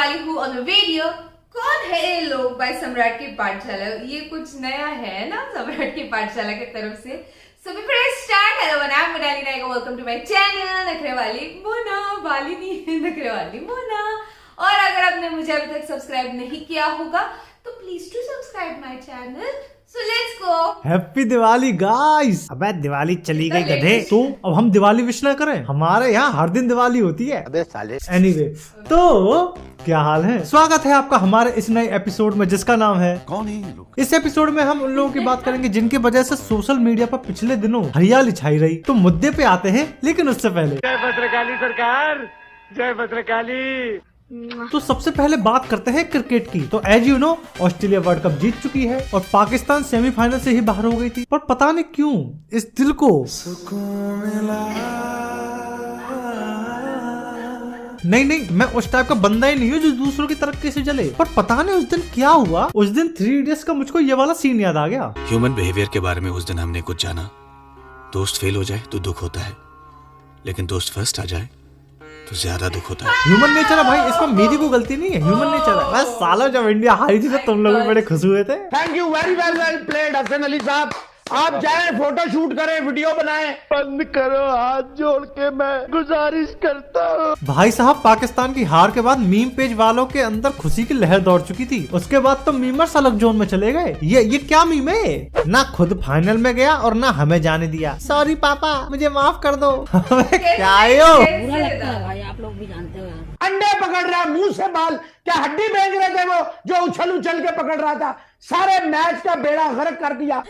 वाली हूँ on video. कौन है ये लोग बाय सम्राट की पाठशाला। ये कुछ नया है ना सम्राट की पाठशाला की तरफ से। So before start, hello I am Monali Nayak, welcome to my channel Nakhre Wali Mona. वाली नहीं है, नखरे वाली मोना। और अगर आपने मुझे अभी तक सब्सक्राइब नहीं किया होगा तो please to subscribe my channel. So let's go. Happy Diwali guys. अबे दिवाली चली गई गधे। तो अब हम दिवाली विश ना करें? हमारे यहाँ हर दिन दिवाली होती है। अबे साले। एनीवे, तो क्या हाल है? स्वागत है आपका हमारे इस नए एपिसोड में जिसका नाम है कौन है ये लोग? इस एपिसोड में हम उन लोगों की बात करेंगे जिनकी वजह से सोशल मीडिया पर पिछले दिनों हरियाली छाई रही। तो मुद्दे पे आते हैं, लेकिन उससे पहले जय भद्रकाली सरकार, जय भद्रकाली। तो सबसे पहले बात करते हैं क्रिकेट की। तो as you know, Australia world cup जीत चुकी है और पाकिस्तान सेमीफाइनल से ही बाहर हो गई थी। पर पता नहीं क्यों इस दिल को नहीं, मैं उस टाइप का बंदा ही नहीं हूँ जो दूसरों की तरक्की से जले। पर पता नहीं उस दिन क्या हुआ। उस दिन 3 इडियट्स का मुझको ये वाला सीन याद आ गया। ह्यूमन बिहेवियर के बारे में उस दिन हमने कुछ जाना। दोस्त फेल हो जाए तो दुख होता है, लेकिन दोस्त फर्स्ट आ जाए तो ज्यादा दुख होता है। ह्यूमन नेचर है भाई, इसमें मेरी कोई गलती नहीं है, ह्यूमन नेचर है। बस सालों जब इंडिया हारी थी तो तुम लोग भी बड़े खुश हुए थे। Thank you very well played Hasan Ali साहब। आप जाएं, फोटो शूट करें, वीडियो बनाएं। बंद करो, हाथ जोड़ के मैं गुजारिश करता हूँ। भाई साहब, पाकिस्तान की हार के बाद मीम पेज वालों के अंदर खुशी की लहर दौड़ चुकी थी। उसके बाद तो मीमर्स अलग जोन में चले गए। ये क्या मीम है? ना खुद फाइनल में गया और ना हमें जाने दिया। सॉरी पापा, मुझे माफ कर दो। क्या हो? बुरा लगता है भाई, आप लोग भी जानते हो यार। अंडे पकड़ रहा, मुंह से बाल, क्या हड्डी बेच रहे थे वो जो उछल उछल के पकड़ रहा था। सारे मैच का बेड़ा गर्क कर दिया।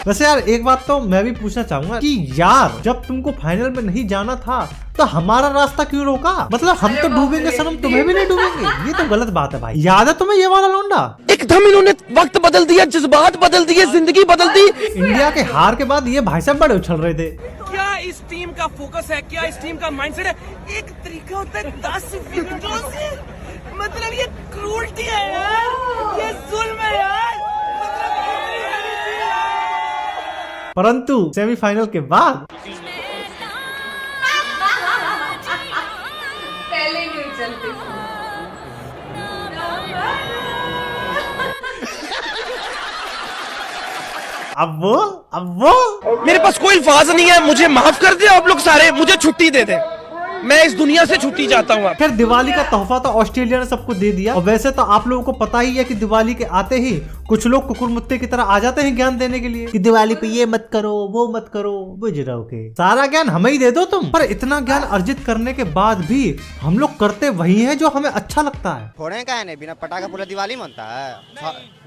वैसे यार एक बात तो मैं भी पूछना चाहूंगा कि यार जब तुमको फाइनल में नहीं जाना था तो हमारा रास्ता क्यों रोका? मतलब हम तो डूबेंगे सनम, तुम्हें भी नहीं डूबेंगे। ये तो गलत बात है भाई। याद है तुम्हें ये वाला लौंडा? एकदम इन्होंने वक्त बदल दिया, जज्बात बदल दिए, जिंदगी बदल दी। इंडिया के हार के बाद ये भाई साहब बड़े उछल रहे थे। क्या इस टीम का फोकस है, क्या इस टीम का माइंडसेट है? एक तरीका होता है 10 मिनटों से, मतलब ये क्रूरटी है यार, ये जुल्म है यार। परंतु सेमीफाइनल के बाद पहले नहीं चलते। अब वो मेरे पास कोई अल्फाज नहीं है, मुझे माफ कर दे आप लोग सारे, मुझे छुट्टी दे दे, मैं इस दुनिया से छुट्टी चाहता हूँ। खैर दिवाली का तोहफा तो ऑस्ट्रेलिया ने सबको दे दिया। और वैसे तो आप लोगों को पता ही है कि दिवाली के आते ही कुछ लोग कुकुर मुत्ते की तरह आ जाते हैं ज्ञान देने के लिए कि दिवाली पे ये मत करो, वो मत करो। बुझ रहो के सारा ज्ञान हमें ही दे दो तुम। पर इतना ज्ञान अर्जित करने के बाद भी हम लोग करते वही है जो हमें अच्छा लगता है। फोड़ेंगे क्या नहीं? बिना पटाखा पूरा दिवाली मनता है?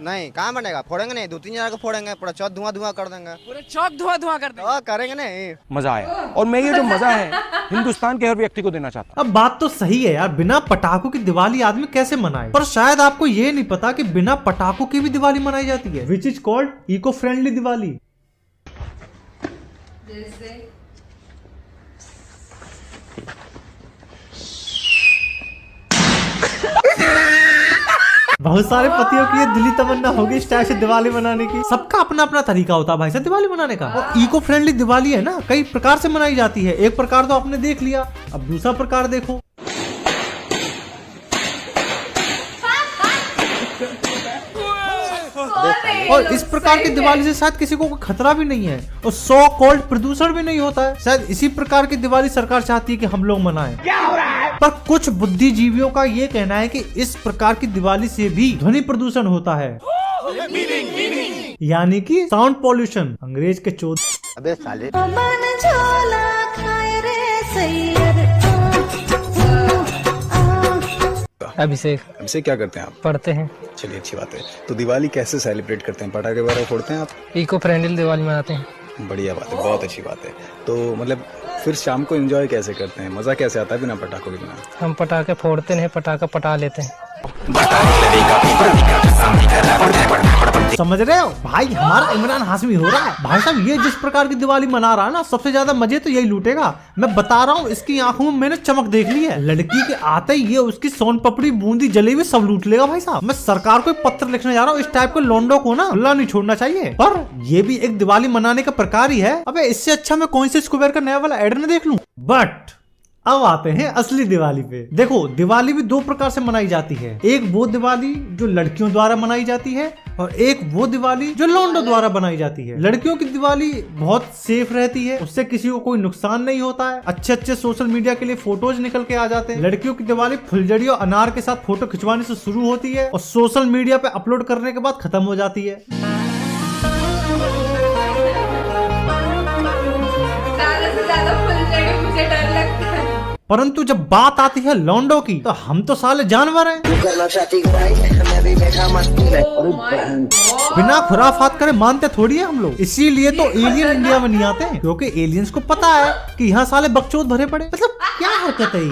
नहीं, कहाँ बनेगा? फोड़ेंगे नहीं, 2-3 हजार को फोड़ेंगे, पूरा चौक धुआं कर देंगे, पूरे चौक धुआं कर देंगे। करेंगे नहीं। मजा आया, और मैं ये जो मजा है हिंदुस्तान के हर व्यक्ति को देना चाहता हूँ। अब बात तो सही है यार, बिना पटाखों की दिवाली आदमी कैसे मनाए? पर शायद आपको ये नहीं पता कि बिना पटाखों की भी दिवाली मनाई जाती है, which is called eco friendly Diwali. जैसे बहुत सारे पतियों की ये दिली तमन्ना होगी इस टाइप से दिवाली मनाने की। सबका अपना अपना तरीका होता है भाई साहब दिवाली मनाने का। और इको फ्रेंडली दिवाली है ना, कई प्रकार से मनाई जाती है। एक प्रकार तो आपने देख लिया, अब दूसरा प्रकार देखो। और इस प्रकार की दिवाली से शायद किसी को कोई खतरा भी नहीं है और सो कॉल्ड प्रदूषण भी नहीं होता है। शायद इसी प्रकार की दिवाली सरकार चाहती है कि हम लोग मनाएं। क्या हो रहा है? पर कुछ बुद्धिजीवियों का ये कहना है कि इस प्रकार की दिवाली से भी ध्वनि प्रदूषण होता है, यानी कि साउंड पॉल्यूशन। अंग्रेज के चोद। अबे साले। अभिषेक क्या करते हैं आप? पढ़ते हैं। चलिए अच्छी बात है। तो दिवाली कैसे सेलिब्रेट करते हैं? पटाखे वगैरह फोड़ते हैं आप? इको फ्रेंडली दिवाली मनाते हैं। बढ़िया बात है, बहुत अच्छी बात है। तो मतलब फिर शाम को एंजॉय कैसे करते हैं? मजा कैसे आता है बिना पटाखों के? बिना हम पटाखे फोड़ते नहीं, पटाखा पटा लेते हैं। समझ रहे हो भाई, हमारा इमरान हाशमी हो रहा है। भाई साहब ये जिस प्रकार की दिवाली मना रहा है ना, सबसे ज्यादा मजे तो यही लूटेगा। मैं बता रहा हूँ, इसकी आंखों में मैंने चमक देख ली है। लड़की के आते ही ये उसकी सोन पपड़ी, बूंदी, जलेबी सब लूट लेगा भाई साहब। मैं सरकार को पत्र लिखने जा रहा हूँ, इस टाइप के लोंडो को ना खुला नहीं छोड़ना चाहिए। पर ये भी एक दिवाली मनाने का प्रकार ही है। अबे इससे अच्छा मैं कौन से स्क्वायर का नया वाला एड न देख लूं। बट अब आते हैं असली दिवाली पे। देखो दिवाली भी दो प्रकार से मनाई जाती है, एक वो दिवाली जो लड़कियों द्वारा मनाई जाती है और एक वो दिवाली जो लौंडों द्वारा बनाई जाती है। लड़कियों की दिवाली बहुत सेफ रहती है, उससे किसी को कोई नुकसान नहीं होता है, अच्छे अच्छे सोशल मीडिया के लिए फोटोज निकल के आ जाते हैं। लड़कियों की दिवाली फुलझड़ी और अनार के साथ फोटो खिंचवाने से शुरू होती है और सोशल मीडिया पे अपलोड करने के बाद खत्म हो जाती है। ज्यादा से ज्यादा फुलझड़ी मुझे डर लगता है। परंतु जब बात आती है लौंडों की तो हम तो साले जानवर हैं। बिना खुराफात करे मानते थोड़ी है हम लोग, इसीलिए तो एलियन इंडिया में नहीं आते हैं, क्योंकि एलियंस को पता है कि यहाँ साले बकचोद भरे पड़े। मतलब क्या हरकत है ये।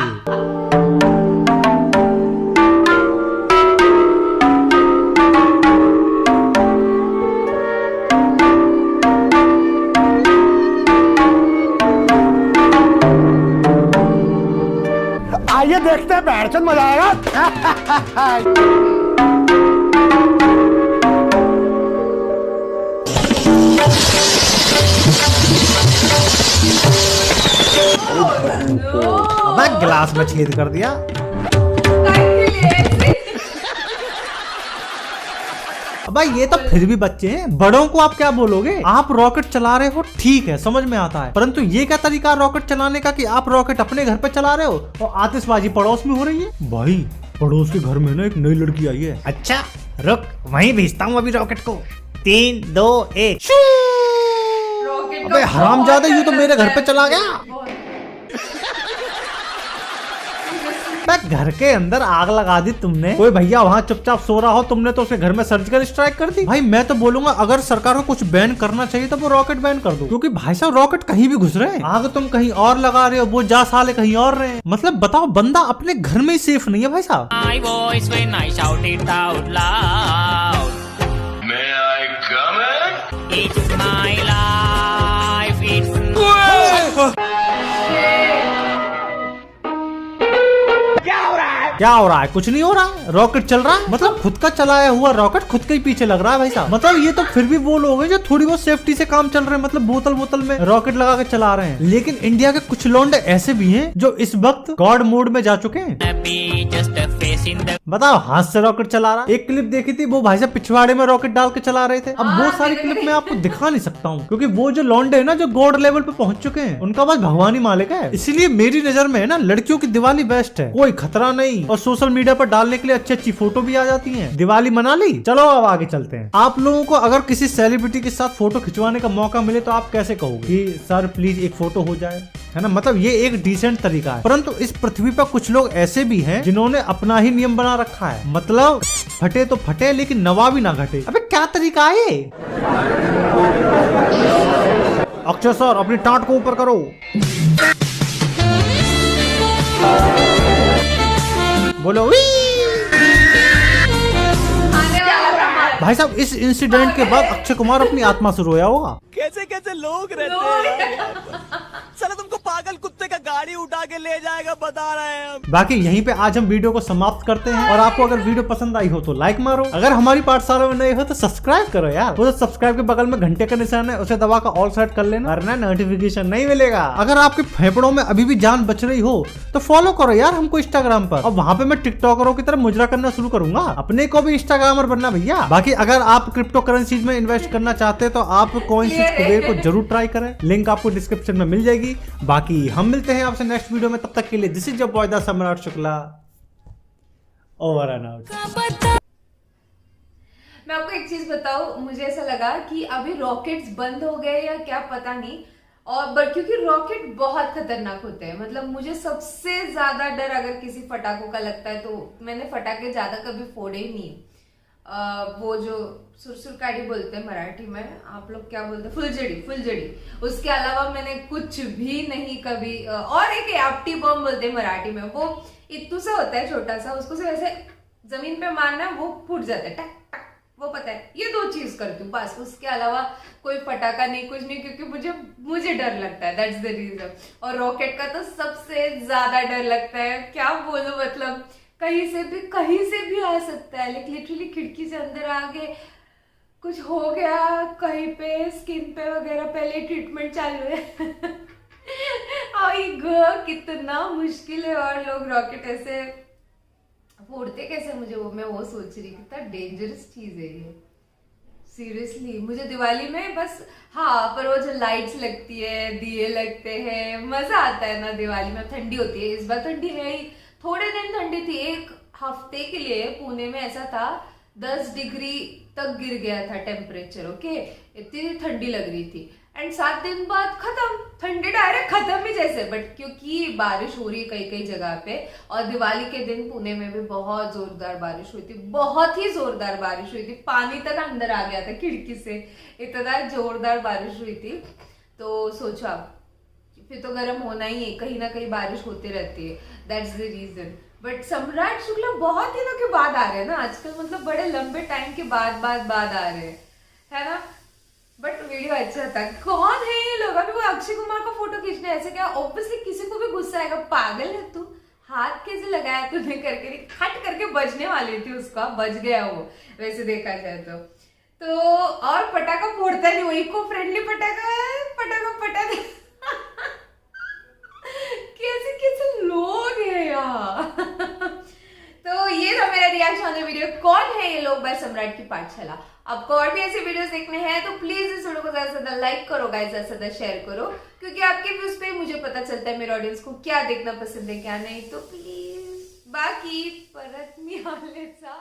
आइए देखते हैं, बैठचंद मजा आएगा। अबे गिलास में छेद कर दिया। भाई ये तो फिर भी बच्चे हैं, बड़ों को आप क्या बोलोगे। आप रॉकेट चला रहे हो ठीक है, समझ में आता है, परंतु ये क्या तरीका रॉकेट चलाने का कि आप रॉकेट अपने घर पे चला रहे हो और आतिशबाजी पड़ोस में हो रही है। भाई पड़ोस के घर में ना एक नई लड़की आई है। अच्छा रुक, वहीं भेजता हूँ अभी रॉकेट को। 3 2 1। अबे हरामजादा, यूं तो मेरे घर पे चला गया। घर के अंदर आग लगा दी तुमने, कोई भैया वहाँ चुपचाप सो रहा हो, तुमने तो उसके घर में सर्जिकल स्ट्राइक कर दी। भाई मैं तो बोलूंगा अगर सरकार को कुछ बैन करना चाहिए तो वो रॉकेट बैन कर दो, क्योंकि भाई साहब रॉकेट कहीं भी घुस रहे हैं, आग तुम कहीं और लगा रहे हो, वो जा साले कहीं और रहे हैं। मतलब बताओ, बंदा अपने घर में ही सेफ नहीं है भाई साहब। क्या हो रहा है? कुछ नहीं हो रहा है, रॉकेट चल रहा है। मतलब खुद का चलाया हुआ रॉकेट खुद के ही पीछे लग रहा है भाई साहब। मतलब ये तो फिर भी वो लोग हैं जो थोड़ी बहुत सेफ्टी से काम चल रहे हैं, मतलब बोतल में रॉकेट लगा के चला रहे हैं। लेकिन इंडिया के कुछ लौंडे ऐसे भी हैं जो इस वक्त गॉड मोड में जा चुके हैं। बताओ, हाथ से रॉकेट चला रहा। एक क्लिप देखी थी, वो भाई साहब पिछवाड़े में रॉकेट डाल के चला रहे थे। अब वो सारी क्लिप मैं आपको दिखा नहीं सकता हूँ, क्योंकि वो जो लौंडे है ना जो गॉड लेवल पे पहुंच चुके हैं, उनका बस भगवान ही मालिक है। इसलिए मेरी नजर में है ना, लड़कियों की दिवाली बेस्ट है, कोई खतरा नहीं, और सोशल मीडिया पर डालने के लिए अच्छी अच्छी फोटो भी आ जाती हैं। दिवाली मना ली। चलो अब आगे चलते हैं। आप लोगों को अगर किसी सेलिब्रिटी के साथ फोटो खिंचवाने का मौका मिले तो आप कैसे कहोगे कि सर प्लीज एक फोटो हो जाए, है ना। मतलब ये एक डिसेंट तरीका है, परंतु इस पृथ्वी पर कुछ लोग ऐसे भी हैं जिन्होंने अपना ही नियम बना रखा है। मतलब फटे तो फटे लेकिन नवा भी ना घटे। अबे क्या तरीका है ये? अक्षय सर अपनी टाट को ऊपर करो। बोलो भाई साहब, इस इंसिडेंट के बाद अक्षय कुमार अपनी आत्मा से रोया होगा। कैसे कैसे लोग रहते हैं। चलो तुमको पागल कुत्ते का गाड़ी उठा के ले जाएगा, बता रहे हैं हम। बाकी यहीं पे आज हम वीडियो को समाप्त करते हैं, और आपको अगर वीडियो पसंद आई हो तो लाइक मारो, अगर हमारी पाठशाला में नए हो तो सब्सक्राइब करो यार। वो तो सब्सक्राइब के बगल में घंटे का निशान है, उसे दबा कर ऑल सेट कर लेना, वरना नोटिफिकेशन नहीं मिलेगा। अगर आपके फेफड़ों में अभी भी जान बच रही हो तो फॉलो करो यार हमको इंस्टाग्राम पर, और वहाँ पे मैं टिकटॉकरों की तरह मुजरा करना शुरू करूंगा, अपने को भी इंस्टाग्रामर बनना भैया। बाकी अगर आप क्रिप्टो करेंसीज में इन्वेस्ट करना चाहते हैं तो आप कॉइनसिस कुबेर को जरूर ट्राई करें, लिंक आपको डिस्क्रिप्शन में मिल जाएगी। बाकी हम मिलते हैं आपसे नेक्स्ट वीडियो में, तब तक के लिए this is your boy the सम्राट शुक्ला, ओवर एंड आउट। मैं आपको एक चीज बताऊं, मुझे ऐसा लगा कि अभी रॉकेट्स बंद हो गए या क्या पता नहीं, और क्योंकि रॉकेट बहुत खतरनाक होते हैं। मतलब मुझे सबसे ज्यादा डर अगर किसी फटाकों का लगता है, तो मैंने फटाके ज्यादा कभी फोड़े ही नहीं। वो जो सुरसुरकाड़ी बोलते हैं मराठी में, आप लोग क्या बोलते हैं, फुलझड़ी, उसके अलावा मैंने कुछ भी नहीं कभी। और एक आपटी बम बोलते हैं मराठी में, वो इत्तू सा होता है छोटा सा, उसको से वैसे जमीन पे मारना वो फूट जाता है, टक टक, वो पता है। ये 2 चीज करती हूँ बस, उसके अलावा कोई फटाका नहीं, कुछ नहीं, क्योंकि मुझे डर लगता है, दैट्स द रीजन। और रॉकेट का तो सबसे ज्यादा डर लगता है, क्या बोलूं, मतलब कहीं से भी आ सकता है। लाइक लिटरली खिड़की से अंदर आके कुछ हो गया कहीं पे, स्किन पे वगैरह, पहले ट्रीटमेंट चालू है। आई गो, कितना मुश्किल है। और लोग रॉकेट ऐसे फोड़ते कैसे, मैं वो सोच रही, कितना डेंजरस चीज है ये सीरियसली। मुझे दिवाली में बस, हाँ, पर वो जो लाइट्स लगती है, दिए लगते हैं, मजा आता है ना दिवाली में। ठंडी होती है, इस बार ठंडी है ही, थोड़े दिन ठंडी थी। एक हफ्ते के लिए पुणे में ऐसा था 10 डिग्री तक गिर गया था टेम्परेचर। ओके, इतनी ठंडी लग रही थी। एंड 7 दिन बाद खत्म, ठंडी डायरेक्ट खत्म ही जैसे। बट क्योंकि बारिश हो रही है कई कई जगह पे, और दिवाली के दिन पुणे में भी बहुत जोरदार बारिश हुई थी, बहुत ही जोरदार बारिश हुई थी। पानी तक अंदर आ गया था खिड़की से, इतना जोरदार बारिश हुई थी। तो सोचो आप, फिर तो गर्म होना ही है, कहीं ना कहीं बारिश होती रहती है, दैट्स द रीजन। बट सम्राट शुक्ला बहुत दिनों के बाद आ रहे हैं ना आजकल, मतलब बड़े लंबे टाइम के बाद आ रहे हैं, है ना। बट वीडियो अच्छा था। कौन है ये लोग? अभी वो अक्षय कुमार का फोटो खींचने ऐसे क्या? ऑब्वियसली किसी को भी गुस्सा आएगा, पागल है तू, हाथ कैसे लगाया तूने करके? खट करके बजने वाली थी उसका, बज गया वो वैसे देखा जाए तो और पटाखा फोड़ता नहीं, वो इको फ्रेंडली पटाखा है, पटाखा कैसे कैसे लोग हैं यार। तो ये था मेरा रिएक्शन ऑन द वीडियो कौन है ये लोग बाय सम्राट की पाठशाला। आपको और भी ऐसे वीडियोस देखने हैं तो प्लीज इस वीडियो को ज्यादा से ज्यादा लाइक करो गाइस, ज्यादा से ज्यादा शेयर करो, क्योंकि आपके व्यूज पे मुझे पता चलता है मेरे ऑडियंस को क्या देखना पसंद है क्या नहीं। तो प्लीज बाकी परत मी आलेचा